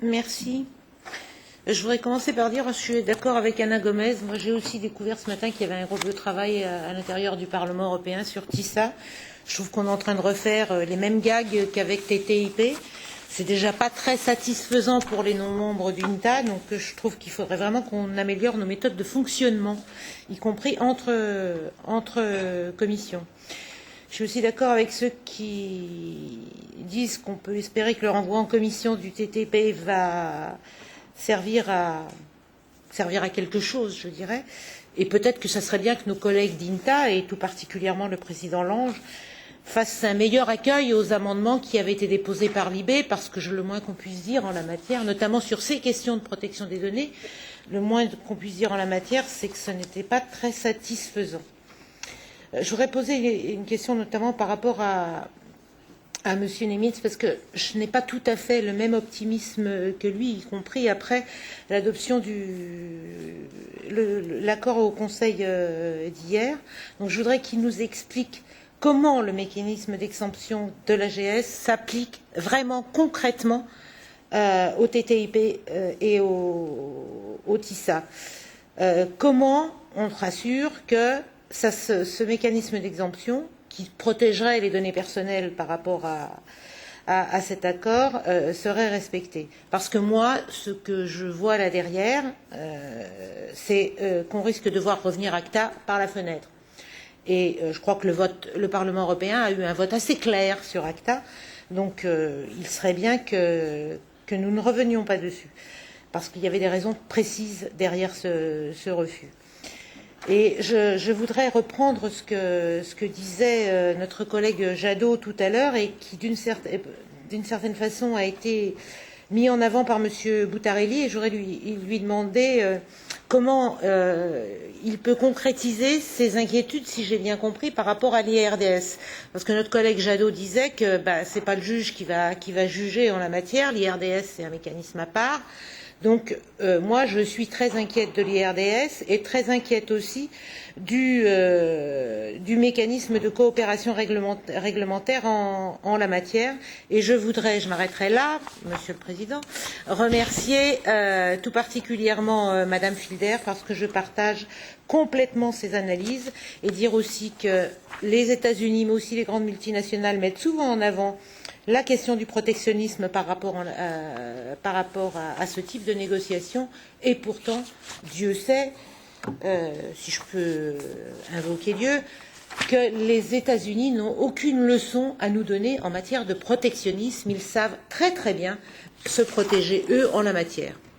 Merci. Je voudrais commencer par dire, je suis d'accord avec Anna Gomez. Moi, j'ai aussi découvert ce matin qu'il y avait un groupe de travail à l'intérieur du Parlement européen sur TISA. Je trouve qu'on est en train de refaire les mêmes gags qu'avec TTIP. C'est déjà pas très satisfaisant pour les non-membres du INTA, donc je trouve qu'il faudrait vraiment qu'on améliore nos méthodes de fonctionnement, y compris entre commissions. Je suis aussi d'accord avec ceux qui disent qu'on peut espérer que le renvoi en commission du TTIP va servir à quelque chose, je dirais. Et peut-être que ça serait bien que nos collègues d'INTA, et tout particulièrement le président Lange, fassent un meilleur accueil aux amendements qui avaient été déposés par l'IB, parce que le moins qu'on puisse dire en la matière, notamment sur ces questions de protection des données, le moins qu'on puisse dire en la matière, c'est que ce n'était pas très satisfaisant. Je voudrais poser une question notamment par rapport à M. Nemitz, parce que je n'ai pas tout à fait le même optimisme que lui, y compris après l'adoption l'accord au Conseil d'hier. Donc je voudrais qu'il nous explique comment le mécanisme d'exemption de l'AGS s'applique vraiment concrètement au TTIP et au TISA. Comment on se rassure que ce mécanisme d'exemption qui protégerait les données personnelles par rapport à cet accord serait respecté. Parce que moi, ce que je vois là derrière, c'est qu'on risque de voir revenir ACTA par la fenêtre. Et je crois que le Parlement européen a eu un vote assez clair sur ACTA, donc il serait bien que nous ne revenions pas dessus, parce qu'il y avait des raisons précises derrière ce refus. Et je voudrais reprendre ce que disait notre collègue Jadot tout à l'heure et qui, d'une certaine façon, a été mis en avant par M. Buttarelli. Et j'aurais lui demandé comment il peut concrétiser ses inquiétudes, si j'ai bien compris, par rapport à l'IRDS. Parce que notre collègue Jadot disait que ce n'est pas le juge qui va juger en la matière. L'IRDS, c'est un mécanisme à part. Donc, moi, je suis très inquiète de l'IRDS et très inquiète aussi du mécanisme de coopération réglementaire en la matière. Et je m'arrêterai là, Monsieur le Président, remercier tout particulièrement Madame Filder, parce que je partage complètement ses analyses, et dire aussi que les États-Unis, mais aussi les grandes multinationales, mettent souvent en avant la question du protectionnisme par rapport à ce type de négociation, et pourtant, Dieu sait, si je peux invoquer Dieu, que les États-Unis n'ont aucune leçon à nous donner en matière de protectionnisme. Ils savent très très bien se protéger, eux, en la matière.